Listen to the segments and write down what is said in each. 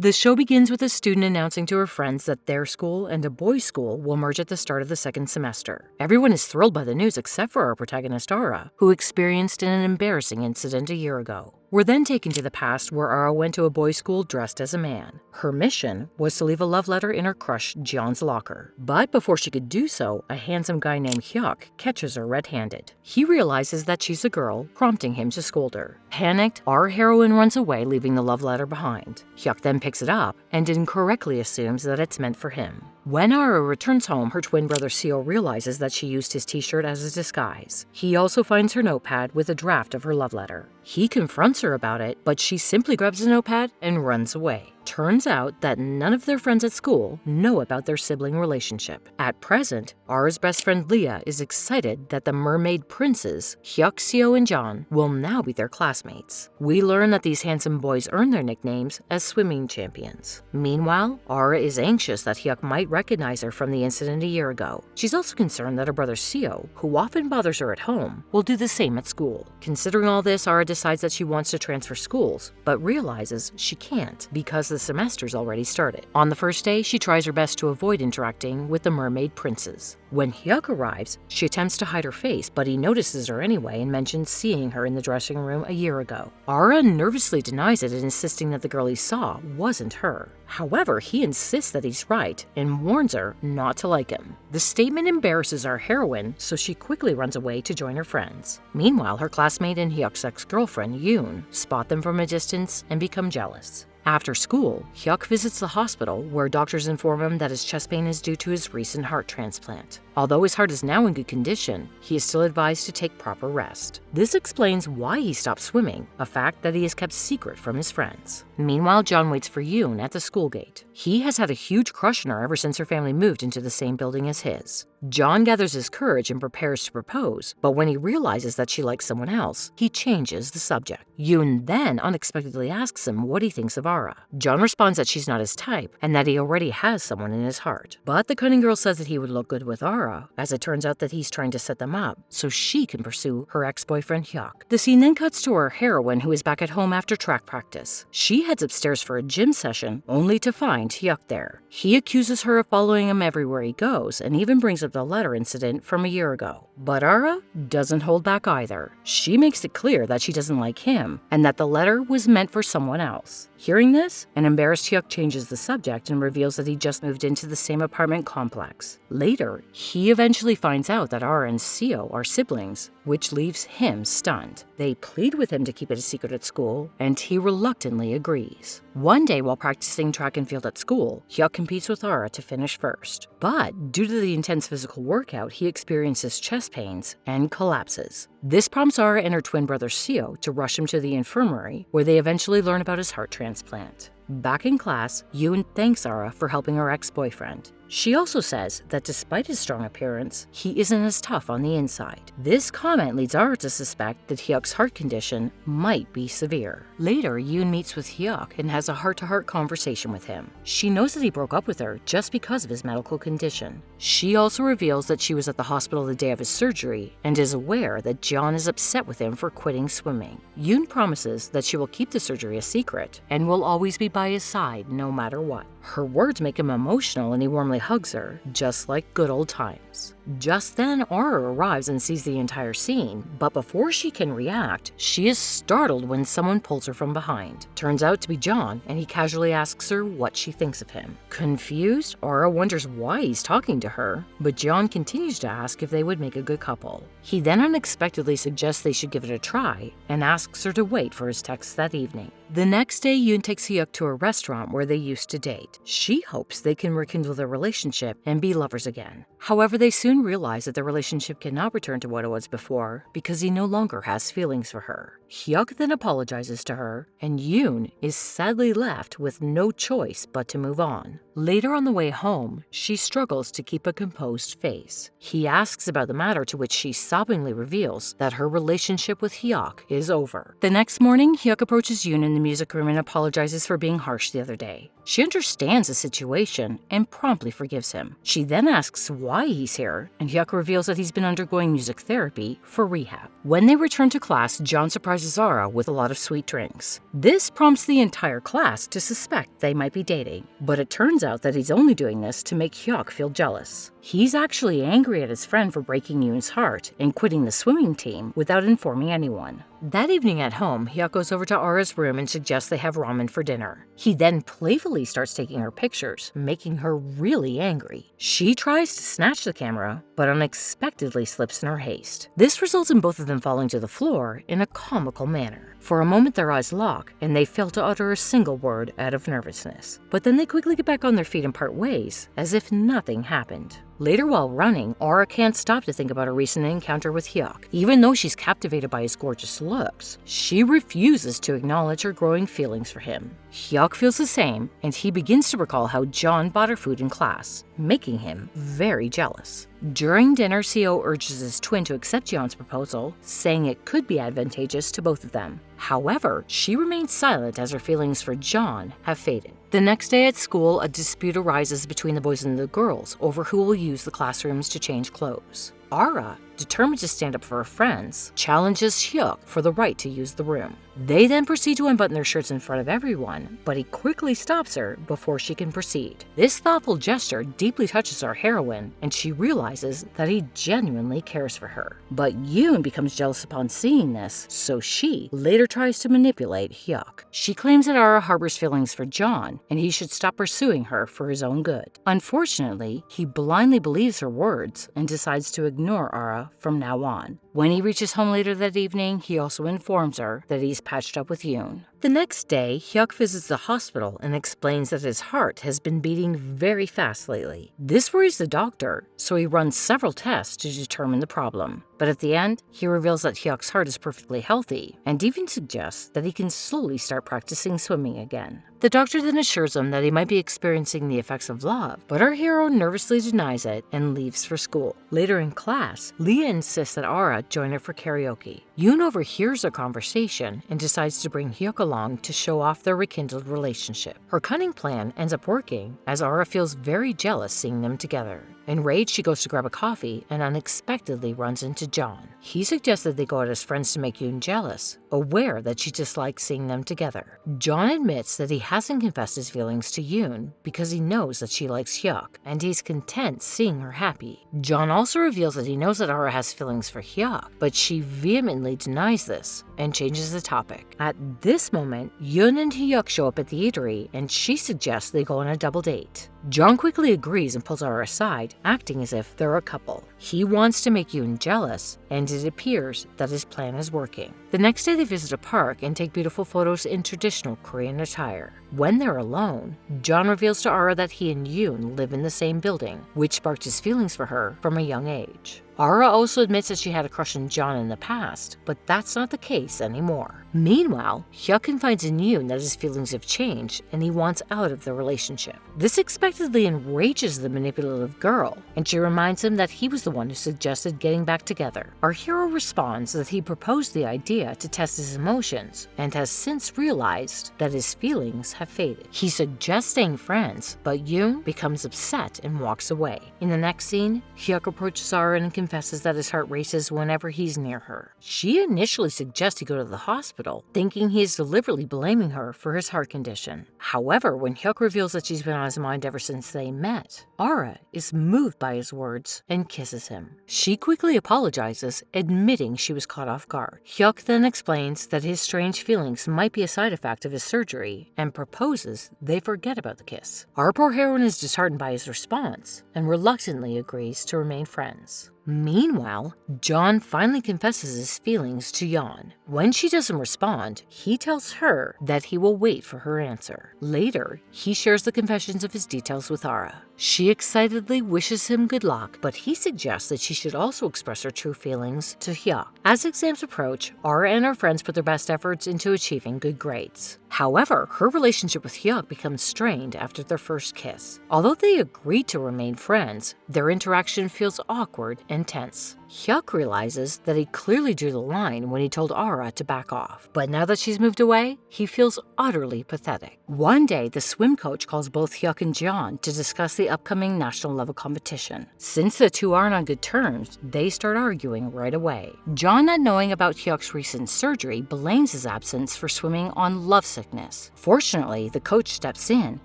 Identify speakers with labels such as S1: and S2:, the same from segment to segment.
S1: The show begins with a student announcing to her friends that their school and a boys' school will merge at the start of the second semester. Everyone is thrilled by the news except for our protagonist Ara, who experienced an embarrassing incident a year ago. We're then taken to the past where Ara went to a boys' school dressed as a man. Her mission was to leave a love letter in her crush Jeon's locker. But before she could do so, a handsome guy named Hyuk catches her red-handed. He realizes that she's a girl, prompting him to scold her. Panicked, our heroine runs away, leaving the love letter behind. Hyuk then picks it up and incorrectly assumes that it's meant for him. When Ara returns home, her twin brother Seo realizes that she used his t-shirt as a disguise. He also finds her notepad with a draft of her love letter. He confronts her about it, but she simply grabs the notepad and runs away. Turns out that none of their friends at school know about their sibling relationship. At present, Ara's best friend Leah is excited that the mermaid princes, Hyuk, Seo, and John, will now be their classmates. We learn that these handsome boys earn their nicknames as swimming champions. Meanwhile, Ara is anxious that Hyuk might recognize her from the incident a year ago. She's also concerned that her brother Seo, who often bothers her at home, will do the same at school. Considering all this, Ara decides that she wants to transfer schools, but realizes she can't because the semester's already started. On the first day, she tries her best to avoid interacting with the mermaid princes. When Hyuk arrives, she attempts to hide her face, but he notices her anyway and mentions seeing her in the dressing room a year ago. Ara nervously denies it, insisting that the girl he saw wasn't her. However, he insists that he's right and warns her not to like him. The statement embarrasses our heroine, so she quickly runs away to join her friends. Meanwhile, her classmate and Hyuk's ex-girlfriend, Yoon, spot them from a distance and become jealous. After school, Hyuk visits the hospital where doctors inform him that his chest pain is due to his recent heart transplant. Although his heart is now in good condition, he is still advised to take proper rest. This explains why he stopped swimming, a fact that he has kept secret from his friends. Meanwhile, John waits for Yoon at the school gate. He has had a huge crush on her ever since her family moved into the same building as his. John gathers his courage and prepares to propose, but when he realizes that she likes someone else, he changes the subject. Yoon then unexpectedly asks him what he thinks of Ara. John responds that she's not his type and that he already has someone in his heart. But the cunning girl says that he would look good with Ara, as it turns out that he's trying to set them up so she can pursue her ex-boyfriend Hyuk. The scene then cuts to our heroine, who is back at home after track practice. She heads upstairs for a gym session, only to find Hyuk there. He accuses her of following him everywhere he goes and even brings up the letter incident from a year ago. But Ara doesn't hold back either. She makes it clear that she doesn't like him and that the letter was meant for someone else. Hearing this, an embarrassed Hyuk changes the subject and reveals that he just moved into the same apartment complex. Later, he eventually finds out that Ara and Seo are siblings, which leaves him stunned. They plead with him to keep it a secret at school, and he reluctantly agrees. One day while practicing track and field at school, Hyuk competes with Ara to finish first. But due to the intense physical workout, he experiences chest pains and collapses. This prompts Ara and her twin brother Seo to rush him to the infirmary, where they eventually learn about his heart transplant. Back in class, Yoon thanks Ara for helping her ex-boyfriend. She also says that despite his strong appearance, he isn't as tough on the inside. This comment leads Ara to suspect that Hyuk's heart condition might be severe. Later, Yoon meets with Hyuk and has a heart-to-heart conversation with him. She knows that he broke up with her just because of his medical condition. She also reveals that she was at the hospital the day of his surgery and is aware that John is upset with him for quitting swimming. Yoon promises that she will keep the surgery a secret and will always be by his side no matter what. Her words make him emotional and he warmly hugs her, just like good old times. Just then, Ara arrives and sees the entire scene, but before she can react, she is startled when someone pulls her from behind. Turns out to be John, and he casually asks her what she thinks of him. Confused, Ara wonders why he's talking to her, but John continues to ask if they would make a good couple. He then unexpectedly suggests they should give it a try, and asks her to wait for his text that evening. The next day, Yoon takes Hyuk to a restaurant where they used to date. She hopes they can rekindle their relationship and be lovers again. However, they soon realize that their relationship cannot return to what it was before because he no longer has feelings for her. Hyuk then apologizes to her, and Yoon is sadly left with no choice but to move on. Later on the way home, she struggles to keep a composed face. He asks about the matter, to which she sobbingly reveals that her relationship with Hyuk is over. The next morning, Hyuk approaches Yoon in the music room and apologizes for being harsh the other day. She understands the situation and promptly forgives him. She then asks why he's here, and Hyuk reveals that he's been undergoing music therapy for rehab. When they return to class, John surprises surprises Ara with a lot of sweet drinks. This prompts the entire class to suspect they might be dating, but it turns out that he's only doing this to make Hyuk feel jealous. He's actually angry at his friend for breaking Yoon's heart and quitting the swimming team without informing anyone. That evening at home, Hyuk goes over to Ara's room and suggests they have ramen for dinner. He then playfully starts taking her pictures, making her really angry. She tries to snatch the camera, but unexpectedly slips in her haste. This results in both of them falling to the floor in a comical manner. For a moment their eyes lock, and they fail to utter a single word out of nervousness. But then they quickly get back on their feet and part ways, as if nothing happened. Later while running, Ara can't stop to think about her recent encounter with Hyuk. Even though she's captivated by his gorgeous looks, she refuses to acknowledge her growing feelings for him. Hyuk feels the same, and he begins to recall how John bought her food in class, making him very jealous. During dinner, Seo urges his twin to accept Yeon's proposal, saying it could be advantageous to both of them. However, she remains silent as her feelings for John have faded. The next day at school, a dispute arises between the boys and the girls over who will use the classrooms to change clothes. Ara, determined to stand up for her friends, challenges Hyuk for the right to use the room. They then proceed to unbutton their shirts in front of everyone, but he quickly stops her before she can proceed. This thoughtful gesture deeply touches our heroine, and she realizes that he genuinely cares for her. But Yoon becomes jealous upon seeing this, so she later tries to manipulate Hyuk. She claims that Ara harbors feelings for John, and he should stop pursuing her for his own good. Unfortunately, he blindly believes her words and decides to ignore Ara from now on. When he reaches home later that evening, he also informs her that he's patched up with Yoon. The next day, Hyuk visits the hospital and explains that his heart has been beating very fast lately. This worries the doctor, so he runs several tests to determine the problem. But at the end, he reveals that Hyuk's heart is perfectly healthy, and even suggests that he can slowly start practicing swimming again. The doctor then assures him that he might be experiencing the effects of love, but our hero nervously denies it and leaves for school. Later in class, Leah insists that Ara join her for karaoke. Yoon overhears their conversation and decides to bring Hyuk along to show off their rekindled relationship. Her cunning plan ends up working, as Ara feels very jealous seeing them together. Enraged, she goes to grab a coffee and unexpectedly runs into John. He suggests that they go out as friends to make Yoon jealous, aware that she dislikes seeing them together. John admits that he hasn't confessed his feelings to Yoon because he knows that she likes Hyuk, and he's content seeing her happy. John also reveals that he knows that Ara has feelings for Hyuk, but she vehemently denies this and changes the topic. At this moment, Yoon and Hyuk show up at the eatery, and she suggests they go on a double date. John quickly agrees and pulls Ara aside, acting as if they're a couple. He wants to make Yoon jealous, and it appears that his plan is working. The next day they visit a park and take beautiful photos in traditional Korean attire. When they're alone, John reveals to Ara that he and Yoon live in the same building, which sparked his feelings for her from a young age. Ara also admits that she had a crush on John in the past, but that's not the case anymore. Meanwhile, Hyuk confides in Yoon that his feelings have changed and he wants out of the relationship. This expectedly enrages the manipulative girl, and she reminds him that he was the one who suggested getting back together. Our hero responds that he proposed the idea to test his emotions and has since realized that his feelings have faded. He suggests staying friends, but Yoon becomes upset and walks away. In the next scene, Hyuk approaches Ara and confesses that his heart races whenever he's near her. She initially suggests he go to the hospital, thinking he is deliberately blaming her for his heart condition. However, when Hyuk reveals that she's been on his mind ever since they met, Ara is moved by his words and kisses him. She quickly apologizes, admitting she was caught off guard. Hyuk then explains that his strange feelings might be a side effect of his surgery and proposes they forget about the kiss. Our poor heroine is disheartened by his response and reluctantly agrees to remain friends. Meanwhile, John finally confesses his feelings to Yeon. When she doesn't respond, he tells her that he will wait for her answer. Later, he shares the confessions of his details with Ara. She excitedly wishes him good luck, but he suggests that she should also express her true feelings to Hyuk. As exams approach, Ara and her friends put their best efforts into achieving good grades. However, her relationship with Hyuk becomes strained after their first kiss. Although they agree to remain friends, their interaction feels awkward and tense. Hyuk realizes that he clearly drew the line when he told Ara to back off, but now that she's moved away, he feels utterly pathetic. One day, the swim coach calls both Hyuk and Jeon to discuss the upcoming national level competition. Since the two aren't on good terms, they start arguing right away. Jeon, not knowing about Hyuk's recent surgery, blames his absence for swimming on lovesickness. Fortunately, the coach steps in,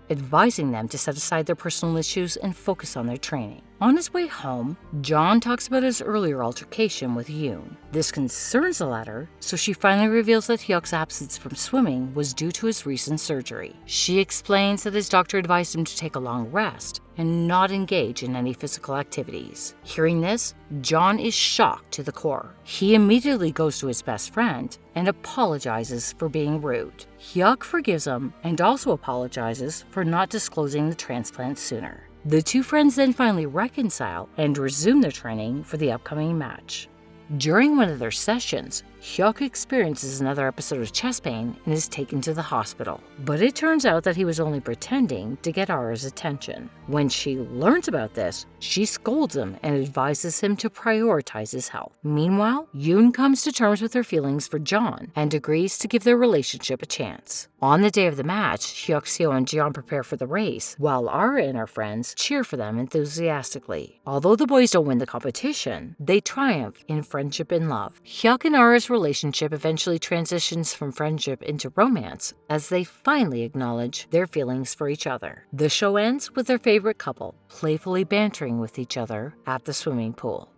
S1: advising them to set aside their personal issues and focus on their training. On his way home, Jeon talks about his earlier altercation with Yoon. This concerns the latter, so she finally reveals that Hyuk's absence from swimming was due to his recent surgery. She explains that his doctor advised him to take a long rest and not engage in any physical activities. Hearing this, Jeon is shocked to the core. He immediately goes to his best friend and apologizes for being rude. Hyuk forgives him and also apologizes for not disclosing the transplant sooner. The two friends then finally reconcile and resume their training for the upcoming match. During one of their sessions, Hyuk experiences another episode of chest pain and is taken to the hospital. But it turns out that he was only pretending to get Ara's attention. When she learns about this, she scolds him and advises him to prioritize his health. Meanwhile, Yoon comes to terms with her feelings for Jeon and agrees to give their relationship a chance. On the day of the match, Hyuk, Seo, and Jeon prepare for the race, while Ara and her friends cheer for them enthusiastically. Although the boys don't win the competition, they triumph in friendship and love. Hyuk and Ara's relationship eventually transitions from friendship into romance as they finally acknowledge their feelings for each other. The show ends with their favorite couple playfully bantering with each other at the swimming pool.